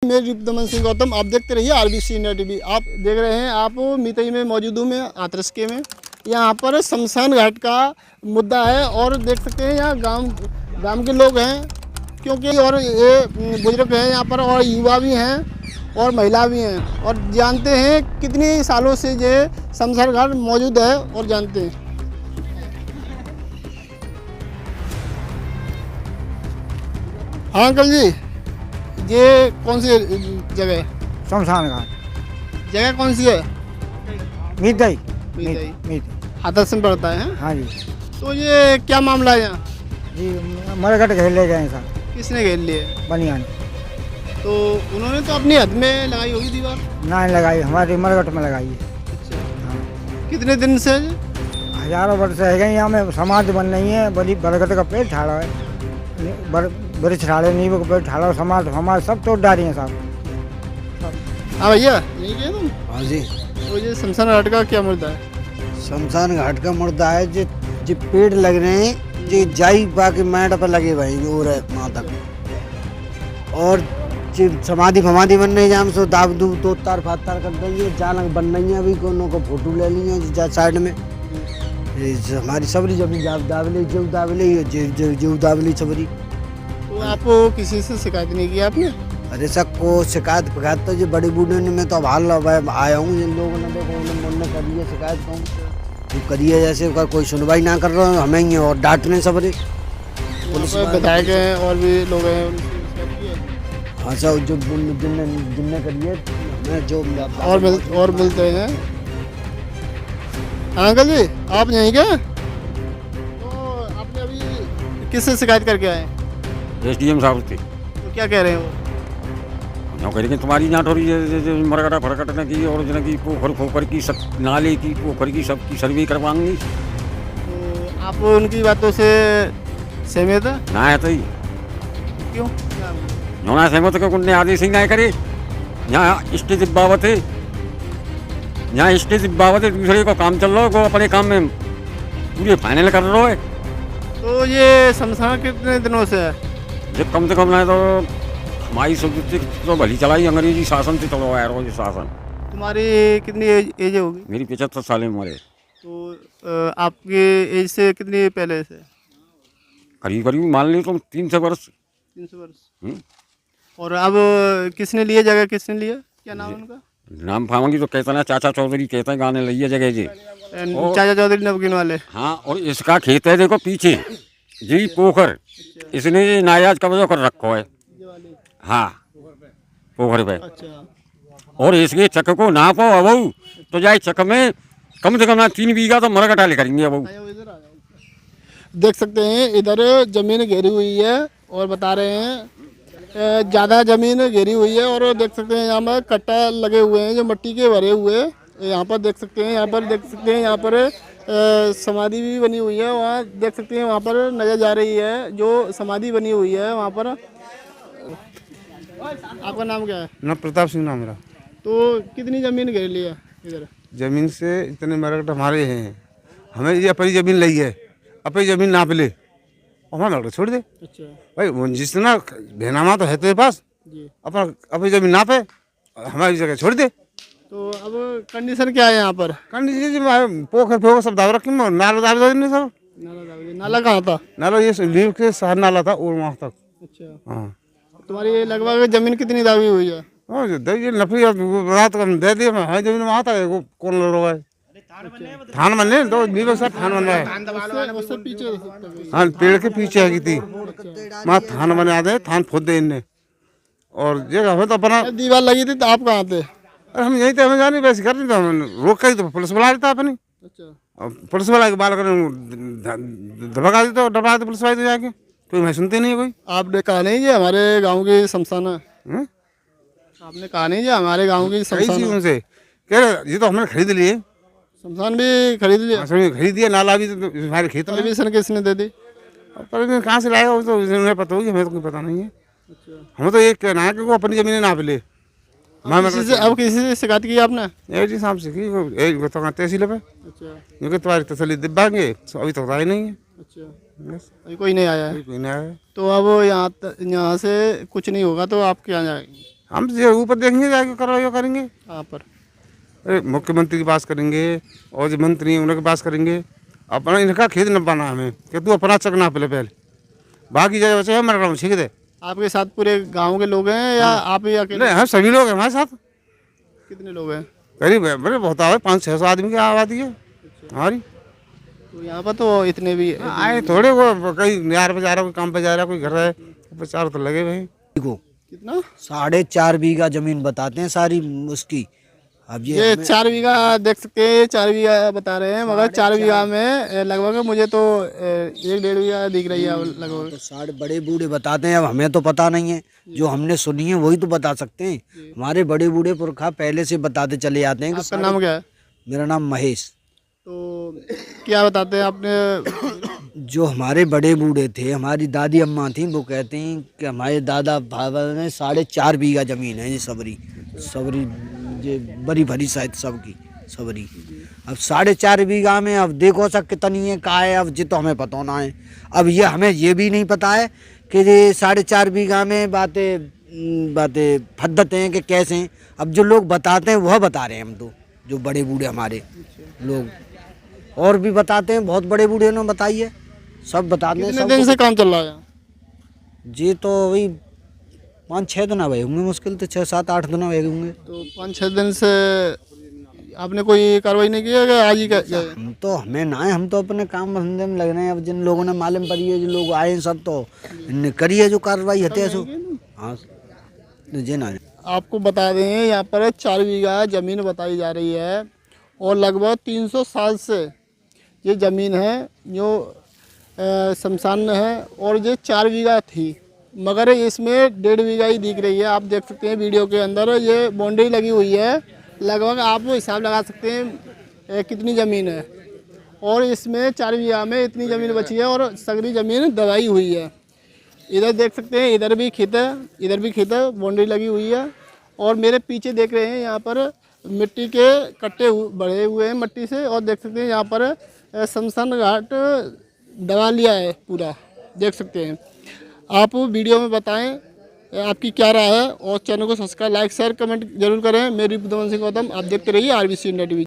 मैं रिपुदमन सिंह गौतम, आप देखते रहिए RBC इंडिया टीवी। आप देख रहे हैं, आप मितई में मौजूद हूँ मैं, आतरस्के में। यहाँ पर शमशान घाट का मुद्दा है और देख सकते हैं यहाँ गांव के लोग हैं, क्योंकि और ये बुजुर्ग हैं यहाँ पर, और युवा भी हैं और महिला भी हैं, और जानते हैं कितने सालों से ये शमशान घाट मौजूद है और जानते हैं। हाँ अंकल जी, ये कौन सी जगह है? शमशान घाट जगह कौन सी है? मितई मितई हाथरस में पड़ता है। हाँ जी। तो ये क्या मामला है यहाँ? जी मरघट घेर ले गए सर, किसने घेर लिए? बनियान तो उन्होंने तो अपनी हद में लगाई होगी दीवार। ना लगाई, हमारी मरघट में लगाई है। अच्छा, हाँ। कितने दिन से? हजारों वर्ष से है यहाँ में समाज बन रही है, बड़ी बरगद का पेड़ ठाड़ा है, वृक्ष ठाड़े, नींबू का पेड़ ठाड़ा, समाज हमारे सब तोड़ डाली हैं साहब। हाँ भैया, यही कहे तुम? हाँ जी। तो ये शमशान घाट का क्या मुद्दा है? शमशान घाट का मुद्दा है जो पेड़ लग रहे हैं, जो जाई बाकी मैट पर लगे हुए हैं और वहाँ तक, और जो समाधि फमाधि बन रही है जहाँ से दाब दूब दो तार फातार कर रही है, जालंग बन रही है, अभी कोनो को फोटो ले ली है साइड में। हमारी सबरी जमी दावली जीव दावली सबरी। तो आप किसी से शिकायत नहीं की आपने? अरे सब को शिकायत फिकायत तो जो बड़ी बूढ़े ने मैं तो हाल आया हूँ, जिन लोगों ने देखो उन्होंने करी है शिकायत, तो करी है, जैसे कोई सुनवाई ना कर रहे हो हमें ही और डांटने सबरे। पुलिस विधायक हैं और भी लोग हैं। हाँ सब जो जिनने करी है हमें जो और मिलते हैं। अंकल जी, आप यहीं के? तो आपने अभी किससे शिकायत करके आए? SDM साहब थे। तो क्या कह रहे हैं वो? यूँ कह रहे कि तुम्हारी जाँच हो रही है, मरकटा फरकटने की और जन की पोखर फोखर की, सब नाले की पोखर की सबकी सर्वे करवाएंगी। तो आप उनकी बातों से सहमत है? ना है तो ही क्यों? जो ना सहमत क्यों उनने आदेश ही ना करे। यहाँ स्टेज बाबत है, यहाँ स्टेज बाबत है, दूसरे को काम चल रहा है, को अपने काम में पूरे फाइनल कर रहा है। तो ये शमशान कितने दिनों से है? जब कम से कम ना तो हमारी सब तो भली चलाई, अंग्रेजी शासन से चलवाया रोज शासन। तुम्हारी कितनी एज होगी? मेरी 75 साल उम्र है। तो आपके एज से कितनी पहले से? करीब करीब मान ली तुम 300 वर्ष। 300 वर्ष। और अब किसने लिया जगह, किसने लिया? क्या नाम है उनका? नाम फामंगी तो कहते ना चाचा चौधरी कहते हैं, गाने लगी है जगह जी। चाचा चौधरी नमकीन वाले। हाँ, और इसका खेत है देखो पीछे जी पोखर, इसने नायाज कब्जा कर रखो है। हाँ, पोखर पे। और इसके चक को ना पाओ अब तो जाए चक में कम से कम ना 3 बीघा तो मरकटा ले करेंगे अब। देख सकते हैं इधर जमीन घेरी हुई है और बता रहे हैं ज़्यादा ज़मीन घेरी हुई है, और देख सकते हैं यहाँ पर कट्टा लगे हुए हैं जो मिट्टी के भरे हुए। यहाँ पर देख सकते हैं, यहाँ पर समाधि भी बनी हुई है। वहाँ देख सकते हैं, वहाँ पर नजर जा रही है जो समाधि बनी हुई है वहाँ पर। आपका नाम क्या है? ना प्रताप सिंह नाम मेरा। तो कितनी ज़मीन घेर ली है इधर? जमीन से इतने मरकट हमारे हैं, हमें ये अपनी जमीन ली है, अपनी जमीन नाप ले और हमारा मरकट छोड़ दे। अच्छा भाई जितना भेनामा तो है तेरे पास, अपना अपनी जमीन नापे हमारी जगह छोड़ दे। तो अब कंडीशन क्या है यहाँ पर? कंडीशन पोखर फोखर सब दाव रखे, नाला दाव दे सब। नाला कहाँ था? नाला ये लीव के शहर नाला था और वहाँ तक। अच्छा, हाँ। तुम्हारी लगभग जमीन कितनी दावी हुई है? ये नफी रात का दे दिए, हमारी जमीन वहाँ तक कौन लड़ रहा है? थान बनने तो नीचे से थान बन रहा है। उससे पीछे हाँ, पेड़ के पीछे है थी वहाँ थान बना दे, थान खोद दे इनने। और ये हमें तो अपना दीवार लगी थी तो आप कहाँ थे? अरे हम यहीं थे, हमें जाने वैसे कर रही था, रोक कर तो पुलिस बुला देता अपनी। अच्छा, पुलिस वाला के बाल कर दबका देता, दबा देते पुलिस वाले जाके, कोई मैं सुनते नहीं है कोई। आपने कहा नहीं ये हमारे गांव की शमशान है? आपने कहा नहीं ये हमारे गांव की शमशान है? उनसे कह रहे ये तो हमने खरीद लिए, शमशान भी खरीद लिया? खरीद दिया, नाला भी तो हमारे खेत में। परमिशन किसने दे दी? परमिशन कहाँ से लाएगा वो तो उन्हें पता होगी, हमें तो कोई पता नहीं है। हमें तो ये कहना है कि वो अपनी जमीनें नाप ले। अब किसी से शिकायत की आपने? जी साहब से की तो तहसील पे। अच्छा, क्योंकि तुम्हारी तसली दिब्बाएंगे अभी तो आए नहीं है। अच्छा, अभी कोई नहीं आया है? कोई नहीं आया है। तो अब यहाँ से कुछ नहीं होगा तो आप क्या जाएंगे? हम जो ऊपर देखेंगे जाके कार्रवाई करेंगे। यहाँ पर अरे मुख्यमंत्री के पास करेंगे और जो मंत्री हैं उनके पास करेंगे। अपना इनका खेत न पाना हमें कि तू अपना चकना पहले बाकी जगह बचे मर रहा हूँ ठीक है। आपके साथ पूरे गांव के लोग हैं या आप ही अकेले? नहीं हम सभी लोग हैं हमारे साथ। कितने लोग हैं? करीब बड़े बहुत आए 500-600 आदमी की आबादी है हमारी। तो यहाँ पर तो इतने भी आए थोड़े वो कहीं यार पे जा रहा कोई काम पे जा रहा कोई घर है चार तो लगे भाई। को कितना? 4.5 बीघा जमीन बताते हैं सारी उसकी। अब ये 4 बीघा देख सकते हैं, 4 बीघा बता रहे हैं, मगर 4 बीघा में लगभग मुझे तो 1-1.5 बीघा दिख रही है लगभग। तो सारे बड़े बूढ़े बताते हैं, अब हमें तो पता नहीं है, जो हमने सुनी है वही तो बता सकते हैं। हमारे बड़े बूढ़े पुरखा पहले से बताते चले आते हैं कि आपका नाम क्या है? मेरा नाम महेश। तो क्या बताते हैं आपने? जो हमारे बड़े बूढ़े थे, हमारी दादी अम्मा थी, वो कहते हैं कि हमारे दादा बाबा ने 4.5 बीघा जमीन है ये सबरी ये बड़ी भरी शायद सबकी सबरी। अब 4.5 बीघा में अब देखो सब कितनी है का है, अब ये तो हमें पता ना है। अब ये हमें ये भी नहीं पता है कि ये 4.5 बीघा में बातें फद्दते हैं कि कैसे हैं। अब जो लोग बताते हैं वह बता रहे हैं, हम तो जो बड़े बूढ़े हमारे लोग और भी बताते हैं, बहुत बड़े बूढ़े ने बताई है, सब बताते हैं। कितने दिन से काम चल रहा है यहाँ? जी तो वही 5-6 दिन हुए होंगे, मुश्किल तो 6-7-8 दिन हुए होंगे। तो 5-6 दिन से आपने कोई कार्रवाई नहीं की है कि आज ही का? हम तो हमें ना है, हम तो अपने काम धंधे में लग रहे हैं। अब जिन लोगों ने मालूम पड़ी है, जो लोग आए हैं सब तो इनने करी है जो कार्रवाई हते है सो। हाँ जी ना आपको बता दें यहाँ पर 4 बीघा ज़मीन बताई जा रही है और लगभग 300 साल से ये ज़मीन है जो शमशान में है और ये 4 बीघा थी, मगर इसमें 1.5 बीघा ही दिख रही है। आप देख सकते हैं वीडियो के अंदर ये बाउंड्री लगी हुई है, लगभग आप हिसाब लगा सकते हैं कितनी ज़मीन है। और इसमें 4 बीघा में इतनी ज़मीन बची है और सगरी ज़मीन दबाई हुई है। इधर देख सकते हैं, इधर भी खेत है, इधर भी खेत है, बाउंड्री लगी हुई है। और मेरे पीछे देख रहे हैं यहाँ पर मिट्टी के कट्टे बढ़े हुए हैं मट्टी से, और देख सकते हैं यहाँ पर शमशान घाट दबा लिया है पूरा, देख सकते हैं। आप वीडियो में बताएं आपकी क्या राय है और चैनल को सब्सक्राइब, लाइक, शेयर, कमेंट जरूर करें। मेरी बुद्धवन सिंह गौतम, आप देखते रहिए RBC इंडिया टीवी।